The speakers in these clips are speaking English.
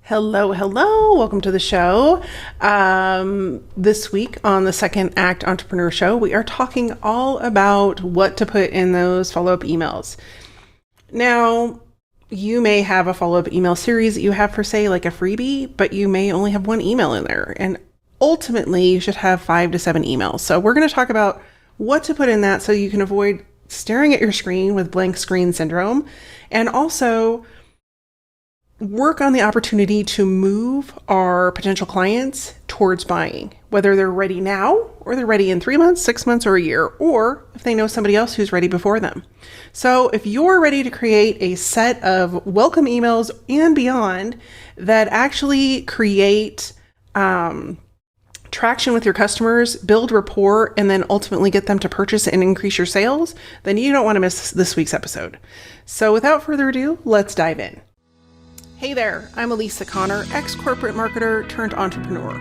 Hello, hello. Welcome to the show. This week on the Second Act Entrepreneur Show, we are talking all about what to put in those follow-up emails. Now, you may have a follow-up email series that you have for, say, like a freebie, but you may only have one email in there. And ultimately, you should have 5 to 7 emails. So we're going to talk about what to put in that so you can avoid staring at your screen with blank screen syndrome, and also work on the opportunity to move our potential clients towards buying, whether they're ready now or they're ready in 3 months, 6 months, or a year, or if they know somebody else who's ready before them. So if you're ready to create a set of welcome emails and beyond that actually create traction with your customers, build rapport, and then ultimately get them to purchase and increase your sales, then you don't want to miss this week's episode. So without further ado, let's dive in. Hey there, I'm Elisa Connor, ex-corporate marketer turned entrepreneur.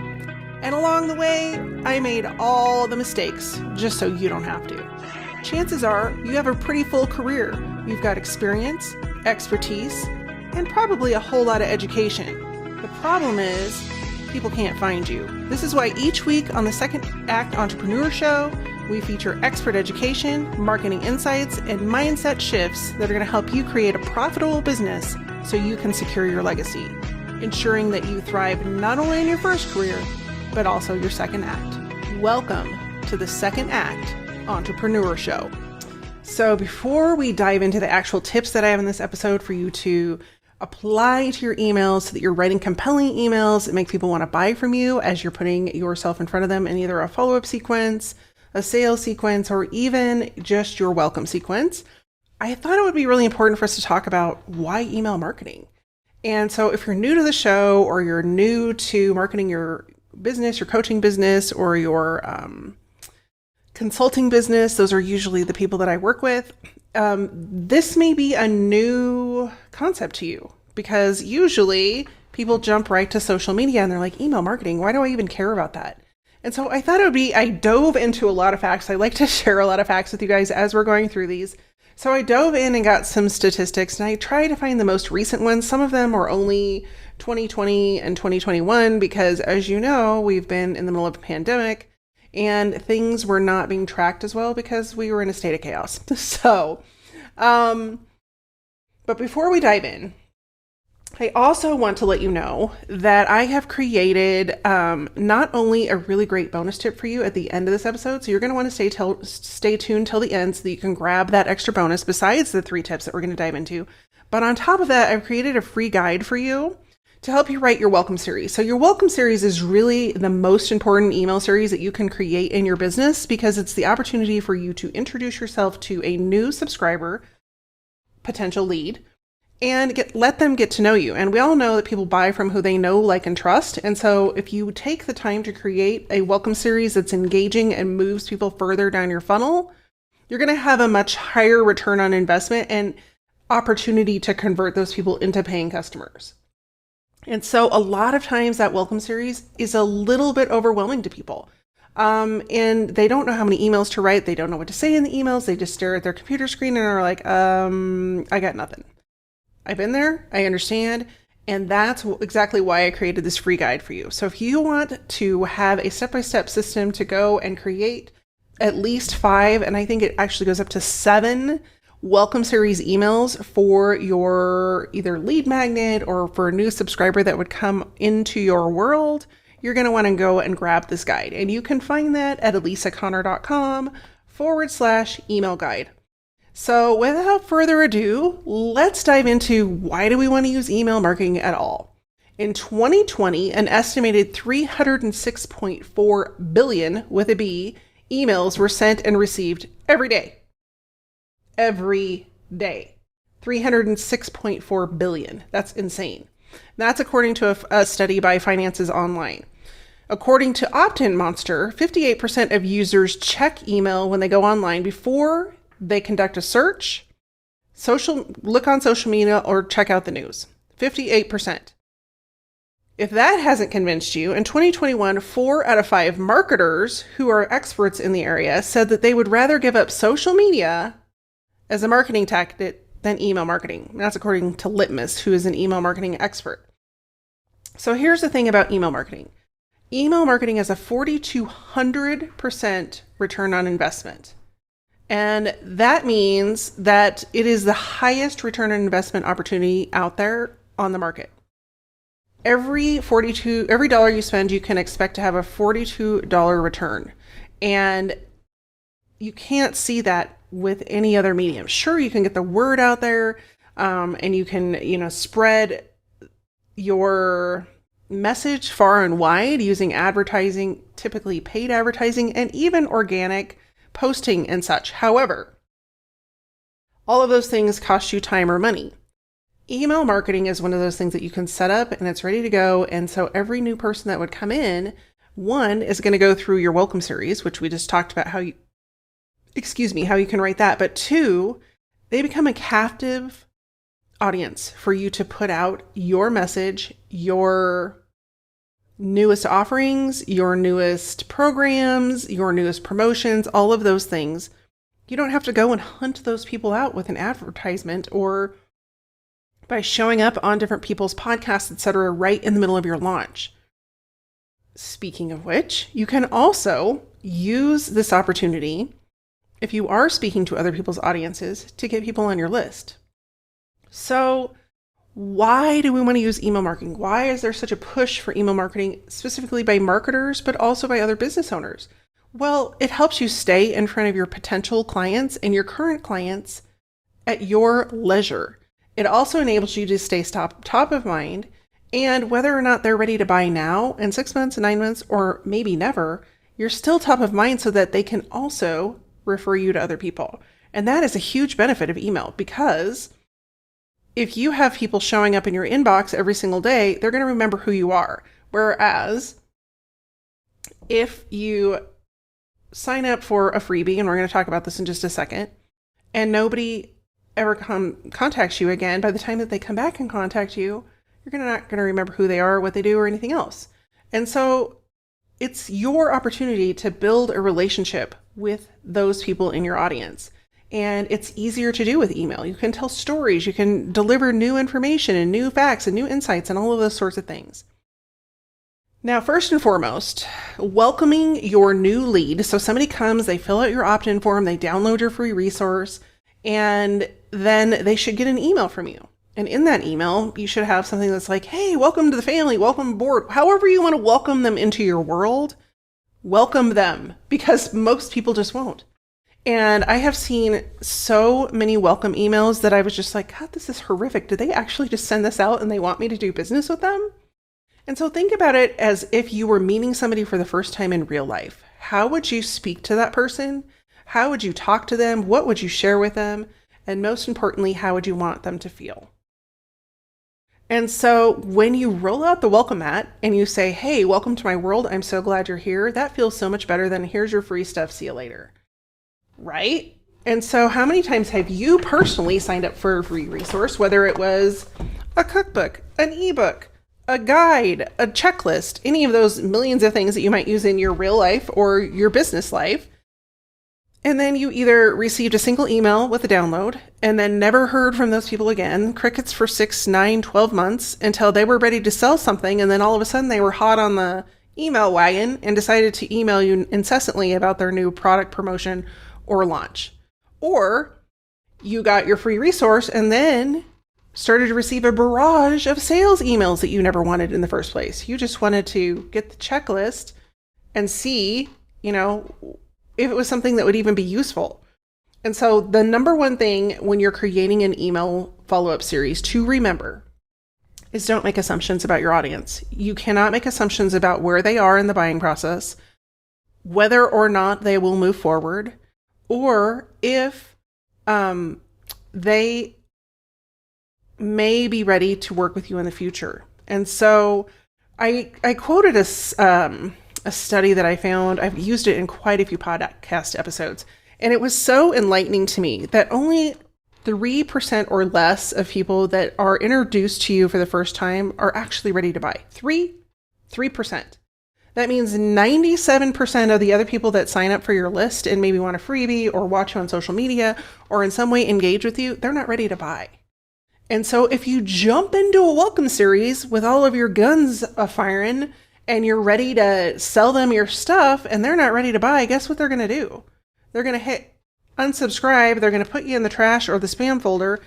And along the way, I made all the mistakes just so you don't have to. Chances are you have a pretty full career. You've got experience, expertise, and probably a whole lot of education. The problem is, people can't find you. This is why each week on the Second Act Entrepreneur Show, we feature expert education, marketing insights, and mindset shifts that are going to help you create a profitable business so you can secure your legacy, ensuring that you thrive not only in your first career, but also your second act. Welcome to the Second Act Entrepreneur Show. So before we dive into the actual tips that I have in this episode for you to apply to your emails so that you're writing compelling emails that make people want to buy from you as you're putting yourself in front of them in either a follow-up sequence, a sales sequence, or even just your welcome sequence, I thought it would be really important for us to talk about why email marketing. And so if you're new to the show, or you're new to marketing your business, your coaching business, or your consulting business, those are usually the people that I work with. This may be a new concept to you, because usually people jump right to social media and they're like, email marketing, why do I even care about that? And so I thought I dove into a lot of facts. I like to share a lot of facts with you guys as we're going through these. So I dove in and got some statistics, and I tried to find the most recent ones. Some of them are only 2020 and 2021, because as you know, we've been in the middle of a pandemic and things were not being tracked as well because we were in a state of chaos. So, but before we dive in, I also want to let you know that I have created not only a really great bonus tip for you at the end of this episode, so you're going to want to stay tuned till the end so that you can grab that extra bonus besides the 3 tips that we're going to dive into. But on top of that, I've created a free guide for you to help you write your welcome series. So your welcome series is really the most important email series that you can create in your business, because it's the opportunity for you to introduce yourself to a new subscriber, potential lead, and let them get to know you. And we all know that people buy from who they know, like, and trust. And so if you take the time to create a welcome series that's engaging and moves people further down your funnel, you're going to have a much higher return on investment and opportunity to convert those people into paying customers. And so a lot of times that welcome series is a little bit overwhelming to people. And they don't know how many emails to write. They don't know what to say in the emails. They just stare at their computer screen and are like, I got nothing. I've been there, I understand, and that's exactly why I created this free guide for you. So if you want to have a step-by-step system to go and create at least 5, and I think it actually goes up to 7 welcome series emails for your either lead magnet or for a new subscriber that would come into your world, you're going to want to go and grab this guide. And you can find that at elisaconnor.com/email guide. So without further ado, let's dive into why do we want to use email marketing at all. In 2020, an estimated 306.4 billion, with a B, emails were sent and received every day. Every day. 306.4 billion. That's insane. That's according to a study by Finances Online. According to Opt-in Monster, 58% of users check email when they go online before they conduct a search, look on social media, or check out the news. 58%. If that hasn't convinced you, in 2021, 4 out of 5 marketers who are experts in the area said that they would rather give up social media as a marketing tactic than email marketing. And that's according to Litmus, who is an email marketing expert. So here's the thing about email marketing. Email marketing has a 4,200% return on investment. And that means that it is the highest return on investment opportunity out there on the market. Every dollar you spend, you can expect to have a $42 return. And you can't see that with any other medium. Sure, you can get the word out there, and you can, spread your message far and wide using advertising, typically paid advertising, and even organic posting and such. However, all of those things cost you time or money. Email marketing is one of those things that you can set up and it's ready to go. And so every new person that would come in, one is going to go through your welcome series, which we just talked about how you can write that. But two, they become a captive audience for you to put out your message, your newest offerings, your newest programs, your newest promotions, all of those things. You don't have to go and hunt those people out with an advertisement or by showing up on different people's podcasts, etc., right in the middle of your launch. Speaking of which, you can also use this opportunity if you are speaking to other people's audiences to get people on your list. So why do we want to use email marketing? Why is there such a push for email marketing, specifically by marketers, but also by other business owners? Well, it helps you stay in front of your potential clients and your current clients at your leisure. It also enables you to stay top of mind, and whether or not they're ready to buy now, in 6 months, 9 months, or maybe never, you're still top of mind so that they can also refer you to other people. And that is a huge benefit of email, because if you have people showing up in your inbox every single day, they're going to remember who you are. Whereas if you sign up for a freebie, and we're going to talk about this in just a second, and nobody ever contacts you again, by the time that they come back and contact you, you're not going to remember who they are, what they do, or anything else. And so it's your opportunity to build a relationship with those people in your audience. And it's easier to do with email. You can tell stories, you can deliver new information and new facts and new insights and all of those sorts of things. Now, first and foremost, welcoming your new lead. So somebody comes, they fill out your opt-in form, they download your free resource, and then they should get an email from you. And in that email, you should have something that's like, hey, welcome to the family, welcome aboard. However you want to welcome them into your world, welcome them, because most people just won't. And I have seen so many welcome emails that I was just like, God, this is horrific. Did they actually just send this out and they want me to do business with them? And so think about it as if you were meeting somebody for the first time in real life. How would you speak to that person? How would you talk to them? What would you share with them? And most importantly, how would you want them to feel? And so when you roll out the welcome mat and you say, hey, welcome to my world, I'm so glad you're here, that feels so much better than here's your free stuff, see you later. Right? And so how many times have you personally signed up for a free resource, whether it was a cookbook, an ebook, a guide, a checklist, any of those millions of things that you might use in your real life or your business life? And then you either received a single email with a download and then never heard from those people again, crickets for 6, 9, 12 months until they were ready to sell something. And then all of a sudden they were hot on the email wagon and decided to email you incessantly about their new product promotion or launch. Or you got your free resource and then started to receive a barrage of sales emails that you never wanted in the first place. You just wanted to get the checklist and see, if it was something that would even be useful. And so the number one thing when you're creating an email follow-up series to remember is don't make assumptions about your audience. You cannot make assumptions about where they are in the buying process, whether or not they will move forward, or if they may be ready to work with you in the future. And so I quoted a study that I found. I've used it in quite a few podcast episodes, and it was so enlightening to me that only 3% or less of people that are introduced to you for the first time are actually ready to buy. 3%. That means 97% of the other people that sign up for your list and maybe want a freebie or watch you on social media or in some way engage with you, they're not ready to buy. And so if you jump into a welcome series with all of your guns a-firing and you're ready to sell them your stuff and they're not ready to buy, guess what they're going to do? They're going to hit unsubscribe, they're going to put you in the trash or the spam folder,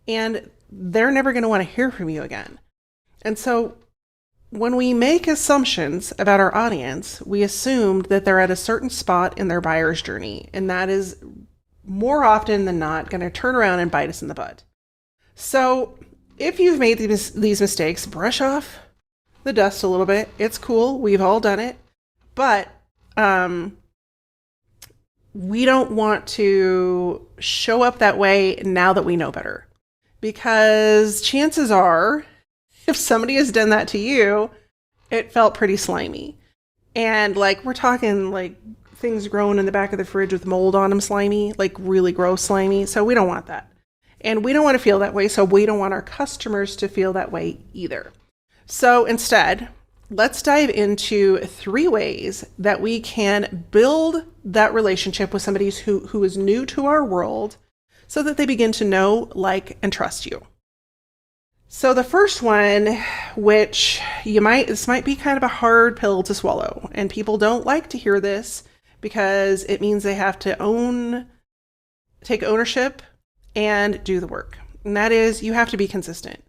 and they're never going to want to hear from you again. And so when we make assumptions about our audience, we assumed that they're at a certain spot in their buyer's journey, and that is more often than not going to turn around and bite us in the butt. So if you've made these mistakes, brush off the dust a little bit. It's cool. We've all done it. But we don't want to show up that way now that we know better. Because chances are, if somebody has done that to you, it felt pretty slimy. And like, we're talking like things growing in the back of the fridge with mold on them slimy, like really gross slimy. So we don't want that. And we don't want to feel that way. So we don't want our customers to feel that way either. So instead, let's dive into 3 ways that we can build that relationship with somebody who is new to our world so that they begin to know, like, and trust you. So the first one, which this might be kind of a hard pill to swallow, and people don't like to hear this because it means they have to take ownership and do the work. And that is, you have to be consistent.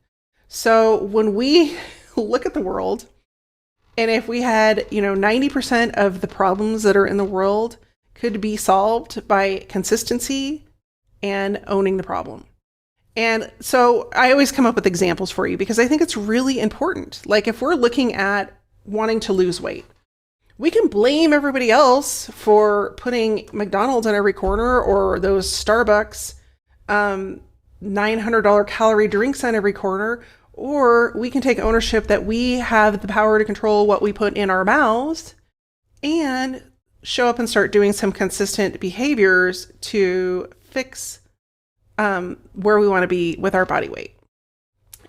So when we look at the world, and if we had, 90% of the problems that are in the world could be solved by consistency and owning the problem. And so I always come up with examples for you because I think it's really important. Like if we're looking at wanting to lose weight, we can blame everybody else for putting McDonald's on every corner or those Starbucks $900 calorie drinks on every corner, or we can take ownership that we have the power to control what we put in our mouths and show up and start doing some consistent behaviors to fix where we want to be with our body weight.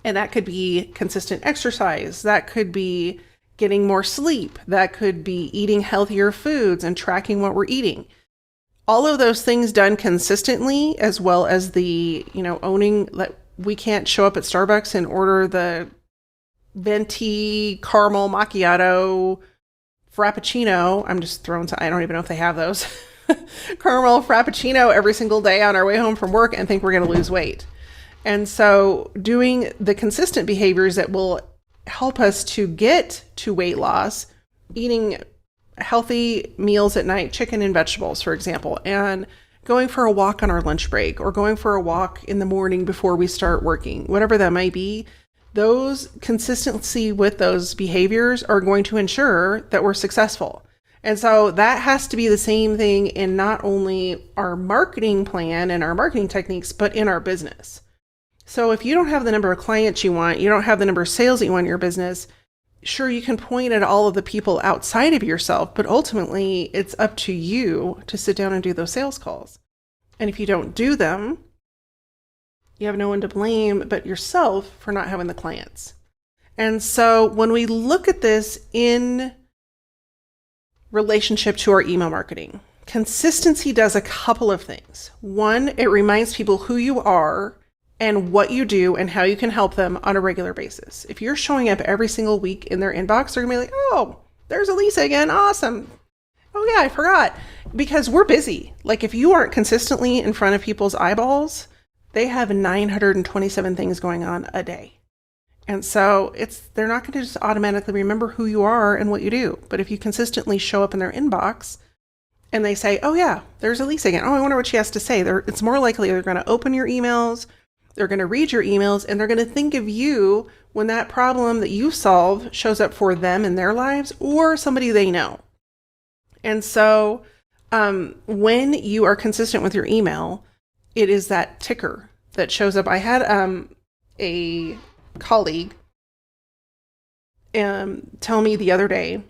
And that could be consistent exercise. That could be getting more sleep. That could be eating healthier foods and tracking what we're eating. All of those things done consistently, as well as the, owning that we can't show up at Starbucks and order the venti caramel macchiato frappuccino. I'm just throwing I don't even know if they have those. Caramel frappuccino every single day on our way home from work and think we're going to lose weight. And so doing the consistent behaviors that will help us to get to weight loss, eating healthy meals at night, chicken and vegetables, for example, and going for a walk on our lunch break or going for a walk in the morning before we start working, whatever that might be, those consistency with those behaviors are going to ensure that we're successful. And so that has to be the same thing in not only our marketing plan and our marketing techniques, but in our business. So if you don't have the number of clients you want, you don't have the number of sales that you want in your business, sure, you can point at all of the people outside of yourself, but ultimately it's up to you to sit down and do those sales calls. And if you don't do them, you have no one to blame but yourself for not having the clients. And so when we look at this in relationship to our email marketing, consistency does a couple of things. One, it reminds people who you are and what you do and how you can help them on a regular basis. If you're showing up every single week in their inbox, they're gonna be like, oh, there's Elisa again. Awesome. Oh yeah, I forgot. Because we're busy. Like if you aren't consistently in front of people's eyeballs, they have 927 things going on a day. And so they're not going to just automatically remember who you are and what you do. But if you consistently show up in their inbox and they say, oh yeah, there's Elisa again. Oh, I wonder what she has to say. It's more likely they're going to open your emails, they're going to read your emails, and they're going to think of you when that problem that you solve shows up for them in their lives or somebody they know. And so when you are consistent with your email, it is that ticker that shows up. I had a colleague tell me the other day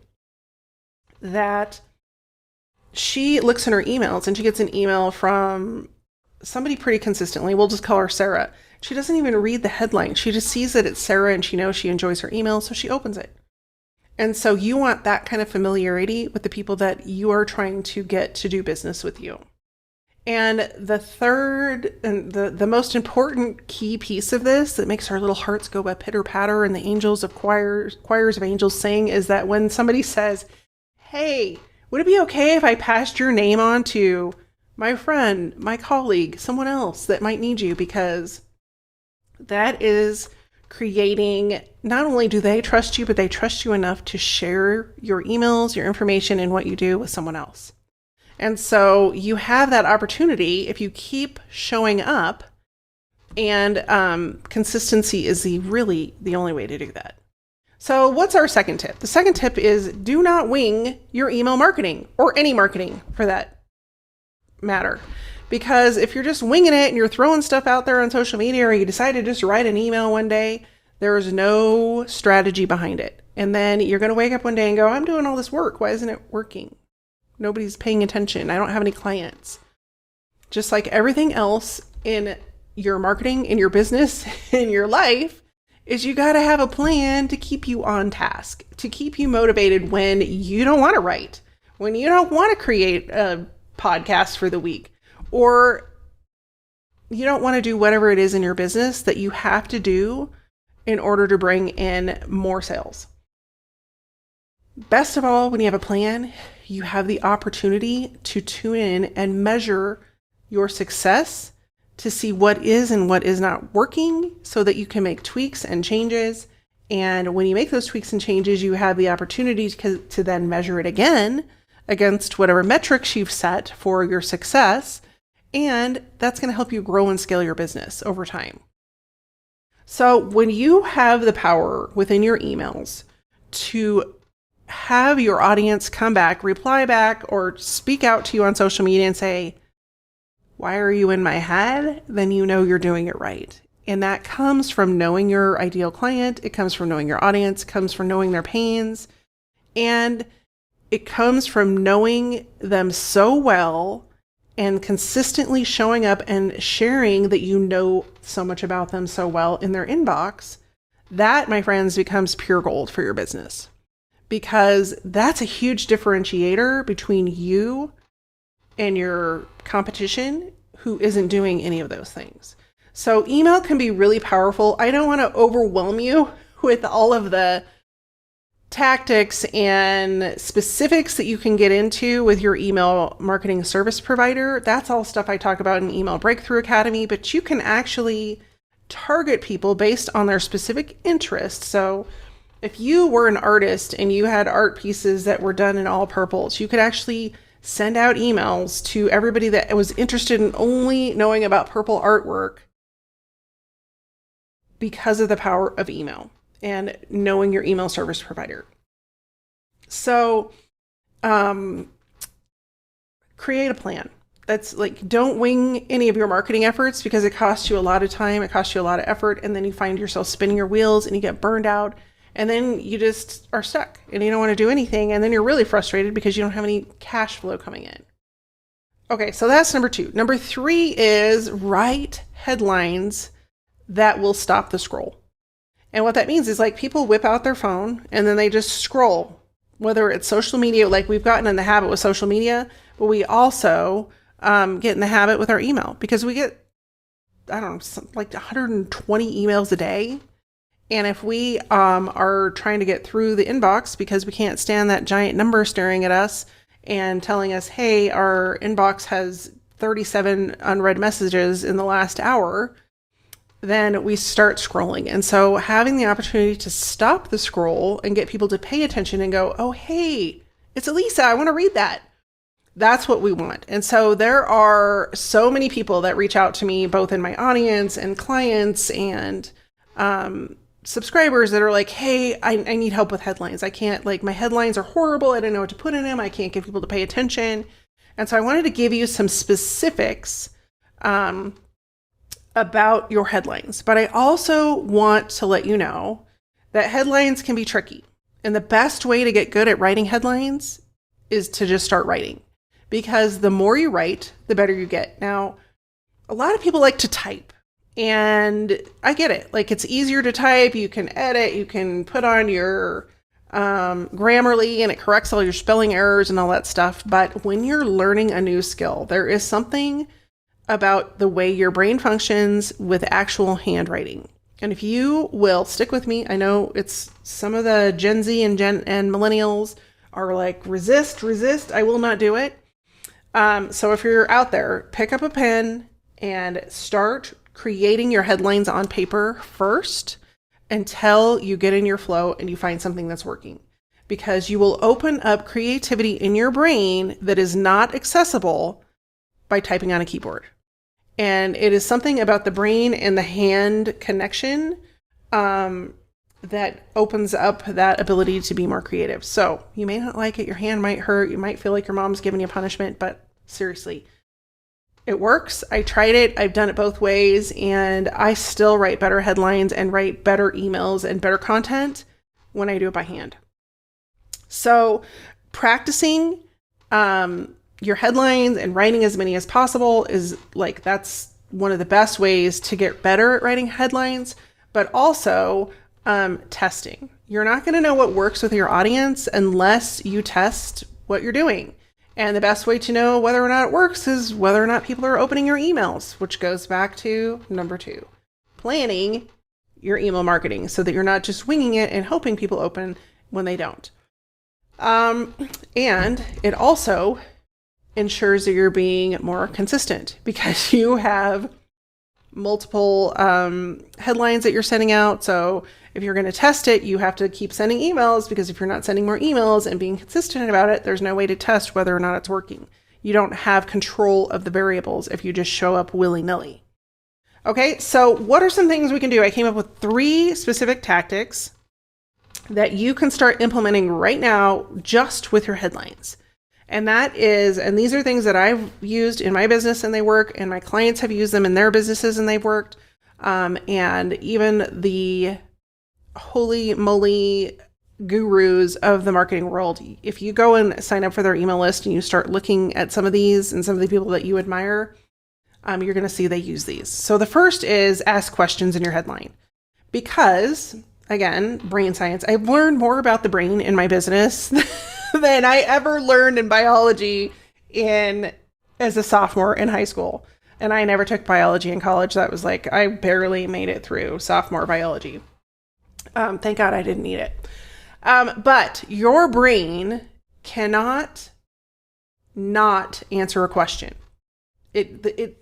that she looks in her emails and she gets an email from somebody pretty consistently. We'll just call her Sarah. She doesn't even read the headline. She just sees that it's Sarah and she knows she enjoys her email, so she opens it. And so you want that kind of familiarity with the people that you are trying to get to do business with you. And the third and the most important key piece of this that makes our little hearts go a pitter patter and the angels of choirs of angels sing is that when somebody says, hey, would it be okay if I passed your name on to my friend, my colleague, someone else that might need you? Because that is creating, not only do they trust you, but they trust you enough to share your emails, your information, and what you do with someone else. And so you have that opportunity if you keep showing up, and consistency is really the only way to do that. So what's our second tip? The second tip is do not wing your email marketing, or any marketing for that matter. Because if you're just winging it and you're throwing stuff out there on social media, or you decide to just write an email one day, there's no strategy behind it. And then you're going to wake up one day and go, I'm doing all this work. Why isn't it working? Nobody's paying attention. I don't have any clients. Just like everything else in your marketing, in your business, in your life, is you got to have a plan to keep you on task, to keep you motivated when you don't want to write, when you don't want to create a podcast for the week, or you don't want to do whatever it is in your business that you have to do in order to bring in more sales. Best of all, when you have a plan, you have the opportunity to tune in and measure your success to see what is and what is not working so that you can make tweaks and changes. And when you make those tweaks and changes, you have the opportunity to then measure it again against whatever metrics you've set for your success. And that's going to help you grow and scale your business over time. So when you have the power within your emails to have your audience come back, reply back, or speak out to you on social media and say, why are you in my head? Then you know you're doing it right. And that comes from knowing your ideal client. It comes from knowing your audience. It comes from knowing their pains. And it comes from knowing them so well and consistently showing up and sharing that you know so much about them so well in their inbox. That, my friends, becomes pure gold for your business. Because that's a huge differentiator between you and your competition who isn't doing any of those things. So email can be really powerful. I don't want to overwhelm you with all of the tactics and specifics that you can get into with your email marketing service provider. That's all stuff I talk about in Email Breakthrough Academy, but you can actually target people based on their specific interests. So if you were an artist and you had art pieces that were done in all purples, you could actually send out emails to everybody that was interested in only knowing about purple artwork because of the power of email and knowing your email service provider. So, create a plan. That's like, don't wing any of your marketing efforts because it costs you a lot of time, it costs you a lot of effort, and then you find yourself spinning your wheels and you get burned out. And then you just are stuck and you don't want to do anything. And then you're really frustrated because you don't have any cash flow coming in. Okay, so that's number 2. Number 3 is write headlines that will stop the scroll. And what that means is like people whip out their phone and then they just scroll, whether it's social media, like we've gotten in the habit with social media, but we also get in the habit with our email because we get, I don't know, like 120 emails a day. And if we are trying to get through the inbox because we can't stand that giant number staring at us and telling us, hey, our inbox has 37 unread messages in the last hour, then we start scrolling. And so having the opportunity to stop the scroll and get people to pay attention and go, oh, hey, it's Elisa, I want to read that. That's what we want. And so there are so many people that reach out to me, both in my audience and clients and subscribers that are like, hey, I need help with headlines. I can't, like, my headlines are horrible. I don't know what to put in them. I can't get people to pay attention. And so I wanted to give you some specifics about your headlines. But I also want to let you know that headlines can be tricky. And the best way to get good at writing headlines is to just start writing. Because the more you write, the better you get. Now, a lot of people like to type. And I get it. Like, it's easier to type. You can edit. You can put on your Grammarly, and it corrects all your spelling errors and all that stuff. But when you're learning a new skill, there is something about the way your brain functions with actual handwriting. And if you will stick with me, I know it's some of the Gen Z and millennials are like, resist, I will not do it. So if you're out there, pick up a pen and start creating your headlines on paper first until you get in your flow and you find something that's working. Because you will open up creativity in your brain that is not accessible by typing on a keyboard. And it is something about the brain and the hand connection that opens up that ability to be more creative. So you may not like it. Your hand might hurt. You might feel like your mom's giving you punishment, but seriously, it works. I tried it. I've done it both ways, and I still write better headlines and write better emails and better content when I do it by hand. So practicing your headlines and writing as many as possible is like, that's one of the best ways to get better at writing headlines, but also testing. You're not going to know what works with your audience unless you test what you're doing. And the best way to know whether or not it works is whether or not people are opening your emails, which goes back to number 2, planning your email marketing so that you're not just winging it and hoping people open when they don't. And it also ensures that you're being more consistent because you have multiple headlines that you're sending out. So if you're going to test it, you have to keep sending emails, because if you're not sending more emails and being consistent about it, there's no way to test whether or not it's working. You don't have control of the variables if you just show up willy-nilly. Okay, so what are some things we can do? I came up with 3 specific tactics that you can start implementing right now just with your headlines. And that is, and these are things that I've used in my business and they work, and my clients have used them in their businesses and they've worked. And even the holy moly gurus of the marketing world, if you go and sign up for their email list and you start looking at some of these and some of the people that you admire, you're going to see they use these. So the first is ask questions in your headline. Because, again, brain science, I've learned more about the brain in my business than I ever learned in biology as a sophomore in high school. And I never took biology in college. That was like, I barely made it through sophomore biology. Thank God I didn't need it. But your brain cannot not answer a question. It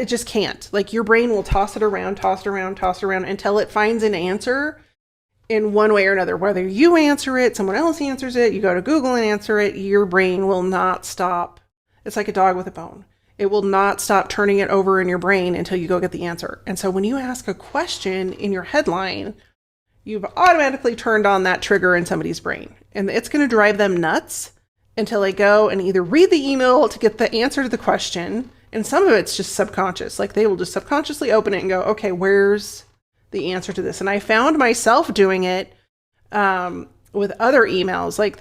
just can't. Like, your brain will toss it around until it finds an answer in one way or another. Whether you answer it, someone else answers it, you go to Google and answer it, your brain will not stop. It's like a dog with a bone. It will not stop turning it over in your brain until you go get the answer. And so when you ask a question in your headline, you've automatically turned on that trigger in somebody's brain. And it's going to drive them nuts until they go and either read the email to get the answer to the question. And some of it's just subconscious. Like, they will just subconsciously open it and go, okay, where's the answer to this? And I found myself doing it with other emails. Like,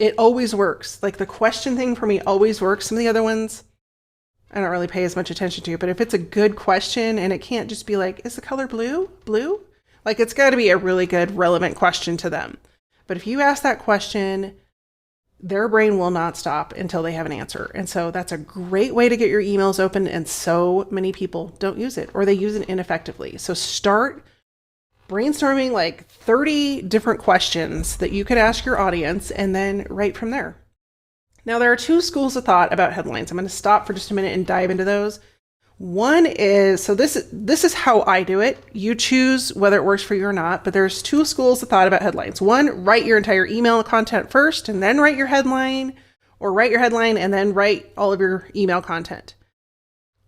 it always works. Like, the question thing for me always works. Some of the other ones I don't really pay as much attention to, but if it's a good question and it can't just be like, is the color blue? Like, it's got to be a really good, relevant question to them. But if you ask that question, their brain will not stop until they have an answer. And so that's a great way to get your emails open. And so many people don't use it, or they use it ineffectively. So start brainstorming like 30 different questions that you could ask your audience and then write from there. Now, there are 2 schools of thought about headlines. I'm going to stop for just a minute and dive into those. One is, so this is how I do it. You choose whether it works for you or not, but there's 2 schools of thought about headlines. One, write your entire email content first and then write your headline, or write your headline and then write all of your email content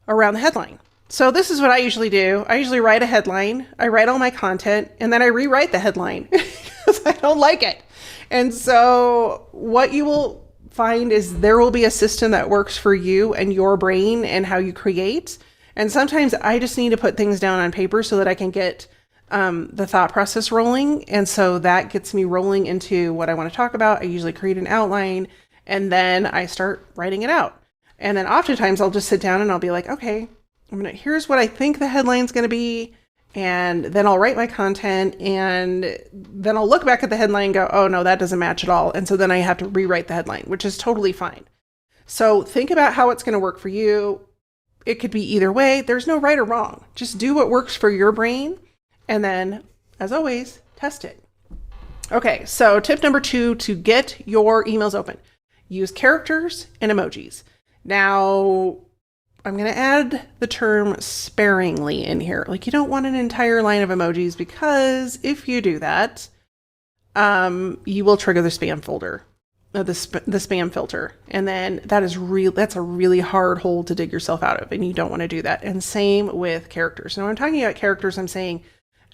around the headline. So this is what I usually do. I usually write a headline, I write all my content, and then I rewrite the headline because I don't like it. And so what you will find is there will be a system that works for you and your brain and how you create. And sometimes I just need to put things down on paper so that I can get the thought process rolling. And so that gets me rolling into what I want to talk about. I usually create an outline and then I start writing it out. And then oftentimes I'll just sit down and I'll be like, okay, here's what I think the headline's going to be. And then I'll write my content, and then I'll look back at the headline and go, oh no, that doesn't match at all. And so then I have to rewrite the headline, which is totally fine. So think about how it's going to work for you. It could be either way. There's no right or wrong. Just do what works for your brain. And then, as always, test it. Okay, so tip number 2 to get your emails open. Use characters and emojis. Now, I'm going to add the term sparingly in here. Like, you don't want an entire line of emojis, because if you do that, you will trigger the spam folder, the spam filter. And then that's a really hard hole to dig yourself out of, and you don't want to do that. And same with characters. Now, when I'm talking about characters, I'm saying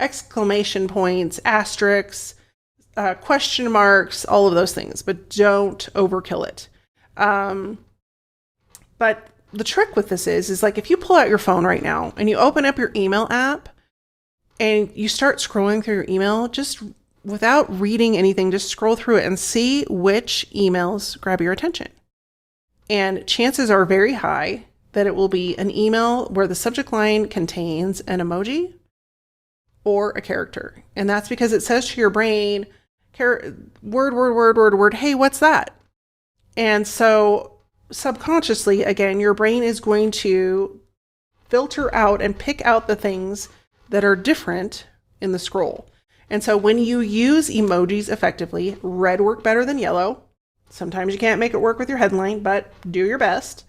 exclamation points, asterisks, question marks, all of those things, but don't overkill it. But the trick with this is like, if you pull out your phone right now and you open up your email app and you start scrolling through your email, just without reading anything, just scroll through it and see which emails grab your attention. And chances are very high that it will be an email where the subject line contains an emoji or a character. And that's because it says to your brain, word, hey, what's that? And so subconsciously, again, your brain is going to filter out and pick out the things that are different in the scroll. And so when you use emojis effectively, red work better than yellow. Sometimes you can't make it work with your headline, but do your best.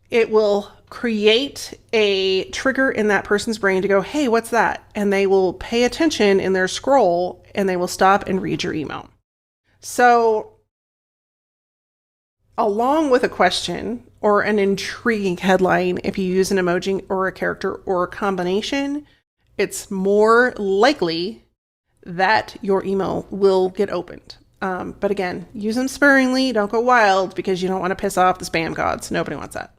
It will create a trigger in that person's brain to go, hey, what's that? And they will pay attention in their scroll, and they will stop and read your email. So along with a question or an intriguing headline, if you use an emoji or a character or a combination, it's more likely that your email will get opened. But again, use them sparingly. Don't go wild, because you don't want to piss off the spam gods. Nobody wants that.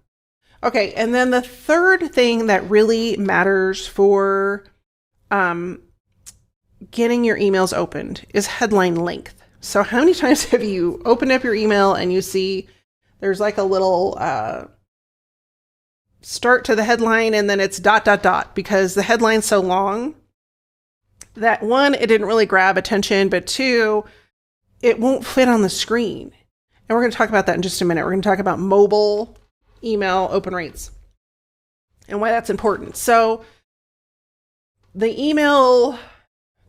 Okay, and then the third thing that really matters for getting your emails opened is headline length. So how many times have you opened up your email and you see there's like a little start to the headline, and then it's ... because the headline's so long that, one, it didn't really grab attention, but two, it won't fit on the screen. And we're going to talk about that in just a minute. We're going to talk about mobile email open rates and why that's important. So the email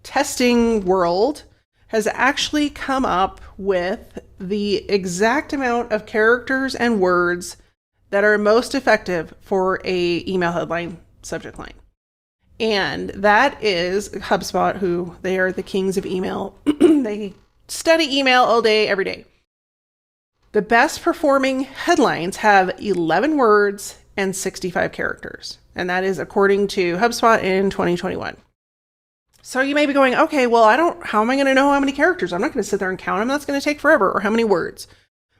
testing world has actually come up with the exact amount of characters and words that are most effective for a email headline subject line. And that is HubSpot, who they are the kings of email. They study email all day, every day. The best performing headlines have 11 words and 65 characters. And that is according to HubSpot in 2021. So you may be going, okay, well, how am I going to know how many characters? I'm not going to sit there and count them. That's going to take forever. Or how many words?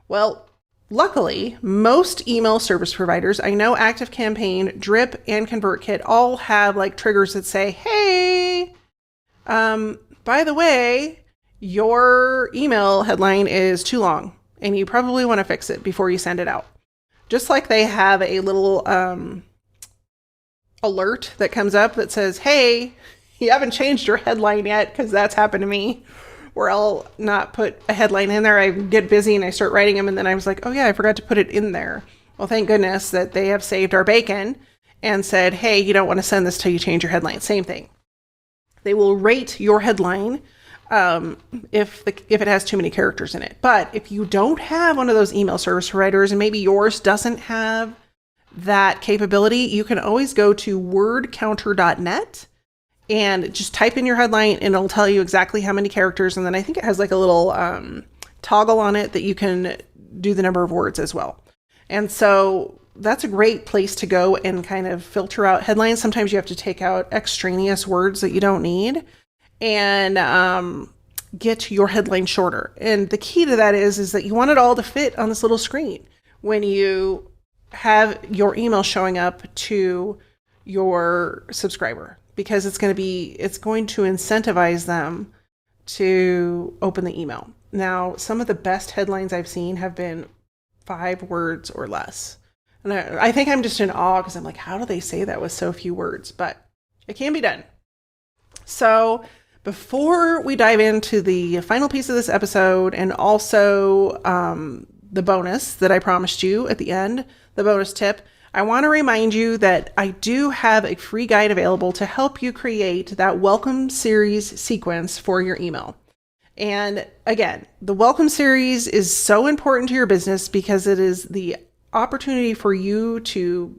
Well, luckily, most email service providers, I know ActiveCampaign, Drip, and ConvertKit all have like triggers that say, hey, by the way, your email headline is too long, and you probably want to fix it before you send it out. Just like they have a little alert that comes up that says, hey, you haven't changed your headline yet, because that's happened to me, where I'll not put a headline in there. I get busy and I start writing them, and then I was like, oh yeah, I forgot to put it in there. Well, thank goodness that they have saved our bacon and said, hey, you don't want to send this till you change your headline. Same thing. They will rate your headline if it has too many characters in it. But if you don't have one of those email service providers, and maybe yours doesn't have that capability, you can always go to wordcounter.net and just type in your headline, and it'll tell you exactly how many characters. And then I think it has like a little toggle on it that you can do the number of words as well. And so that's a great place to go and kind of filter out headlines. Sometimes you have to take out extraneous words that you don't need and get your headline shorter. And the key to that is that you want it all to fit on this little screen when you have your email showing up to your subscriber, because it's going to incentivize them to open the email. Now, some of the best headlines I've seen have been 5 words or less. And I think I'm just in awe, because I'm like, how do they say that with so few words? But It can be done. So before we dive into the final piece of this episode and also the bonus that I promised you at the end, the bonus tip, I want to remind you that I do have a free guide available to help you create that welcome series sequence for your email. And again, the welcome series is so important to your business because it is the opportunity for you to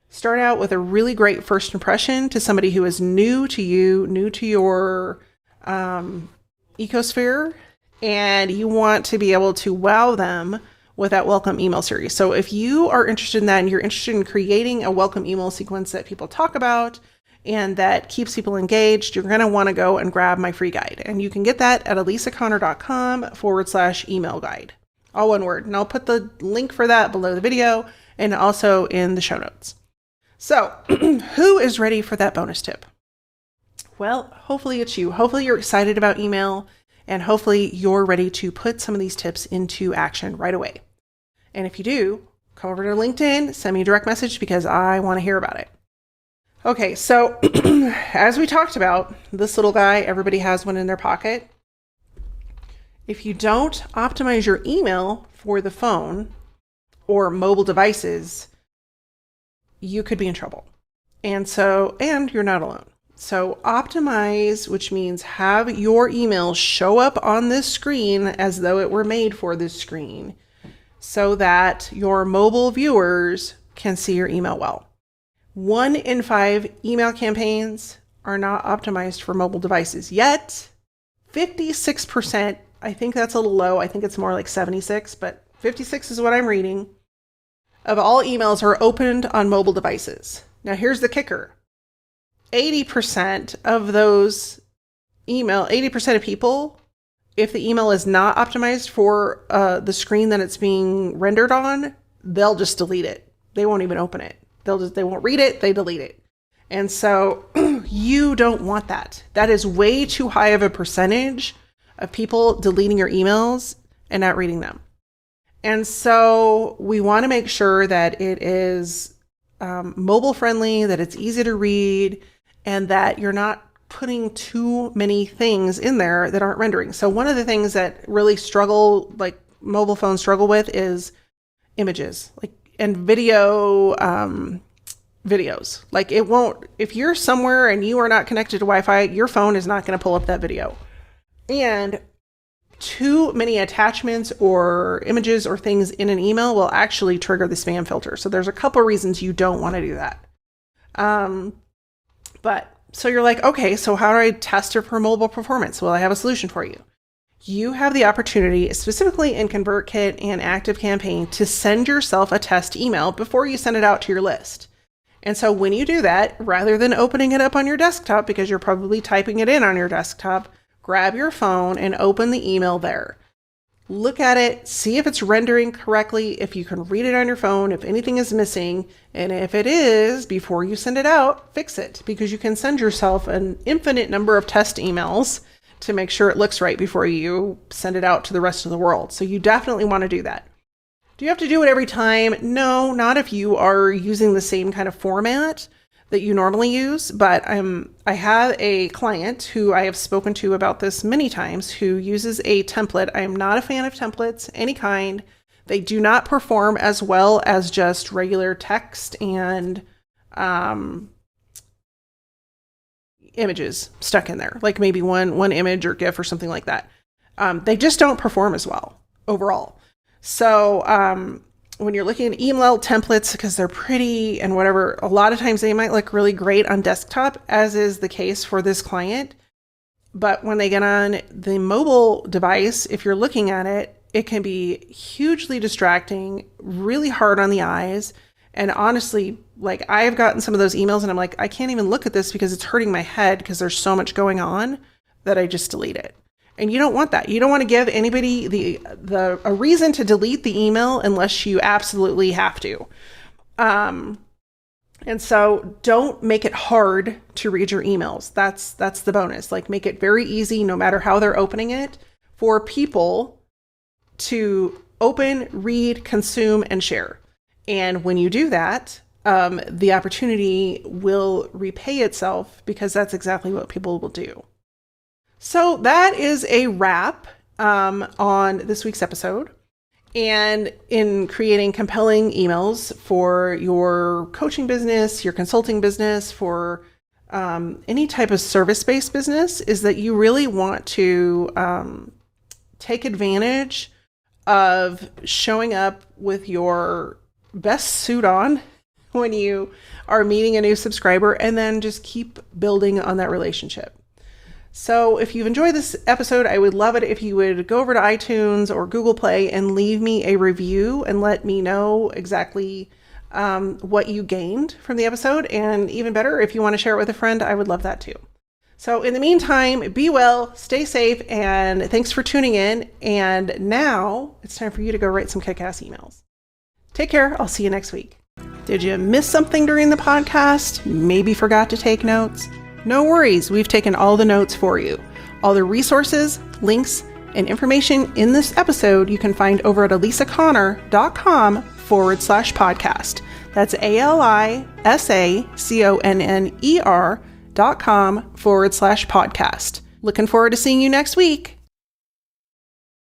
start out with a really great first impression to somebody who is new to you, new to your ecosphere, and you want to be able to wow them with that welcome email series. So if you are interested in that and you're interested in creating a welcome email sequence that people talk about and that keeps people engaged, you're going to want to go and grab my free guide. And you can get that at alisaconnor.com/email guide. All one word. And I'll put the link for that below the video and also in the show notes. So who is ready for that bonus tip? Well, hopefully it's you. Hopefully you're excited about email and hopefully you're ready to put some of these tips into action right away. And if you do, come over to LinkedIn, send me a direct message because I want to hear about it. Okay, so as we talked about, this little guy, everybody has one in their pocket. If you don't optimize your email for the phone or mobile devices, you could be in trouble. And you're not alone. So optimize, which means have your email show up on this screen as though it were made for this screen so that your mobile viewers can see your email well. 1 in 5 email campaigns are not optimized for mobile devices yet. 56%, I think that's a little low. I think it's more like 76, but 56 is what I'm reading, of all emails are opened on mobile devices. Now here's the kicker. 80% of those 80% of people, if the email is not optimized for the screen that it's being rendered on, they'll just delete it. They won't even open it. They won't read it, they delete it. And so you don't want that. That is way too high of a percentage of people deleting your emails and not reading them. And so we want to make sure that it is mobile friendly, that it's easy to read, and that you're not putting too many things in there that aren't rendering. So one of the things that really mobile phones struggle with is images, and videos. Like it won't, if you're somewhere and you are not connected to Wi-Fi, your phone is not going to pull up that video. And too many attachments or images or things in an email will actually trigger the spam filter. So there's a couple reasons you don't want to do that. So you're like, okay, so how do I test it for mobile performance? Well, I have a solution for you. You have the opportunity, specifically in ConvertKit and ActiveCampaign, to send yourself a test email before you send it out to your list. And so when you do that, rather than opening it up on your desktop, because you're probably typing it in on your desktop, grab your phone and open the email there. Look at it, see if it's rendering correctly, if you can read it on your phone, if anything is missing, and if it is, before you send it out, fix it, because you can send yourself an infinite number of test emails to make sure it looks right before you send it out to the rest of the world. So you definitely want to do that. Do you have to do it every time? No, not if you are using the same kind of format that you normally use, but I have a client who I have spoken to about this many times who uses a template. I am not a fan of templates, any kind. They do not perform as well as just regular text and images stuck in there, like maybe one image or GIF or something like that. They just don't perform as well overall. So when you're looking at email templates, because they're pretty and whatever, a lot of times they might look really great on desktop, as is the case for this client. But when they get on the mobile device, if you're looking at it, it can be hugely distracting, really hard on the eyes. And honestly, like I've gotten some of those emails and I'm like, I can't even look at this because it's hurting my head because there's so much going on that I just delete it. And you don't want that. You don't want to give anybody a reason to delete the email unless you absolutely have to. And so don't make it hard to read your emails. That's the bonus. Like make it very easy, no matter how they're opening it, for people to open, read, consume, and share. And when you do that, the opportunity will repay itself, because that's exactly what people will do. So that is a wrap on this week's episode. And in creating compelling emails for your coaching business, your consulting business, for any type of service-based business, is that you really want to take advantage of showing up with your best suit on when you are meeting a new subscriber, and then just keep building on that relationship. So if you've enjoyed this episode, I would love it if you would go over to iTunes or Google Play and leave me a review and let me know exactly what you gained from the episode. And even better, if you want to share it with a friend, I would love that too. So in the meantime, be well, stay safe, and thanks for tuning in. And now it's time for you to go write some kick-ass emails. Take care. I'll see you next week. Did you miss something during the podcast? Maybe forgot to take notes? No worries, we've taken all the notes for you. All the resources, links, and information in this episode you can find over at alisaconnor.com/podcast. That's ALISACONNER.com/podcast. Looking forward to seeing you next week.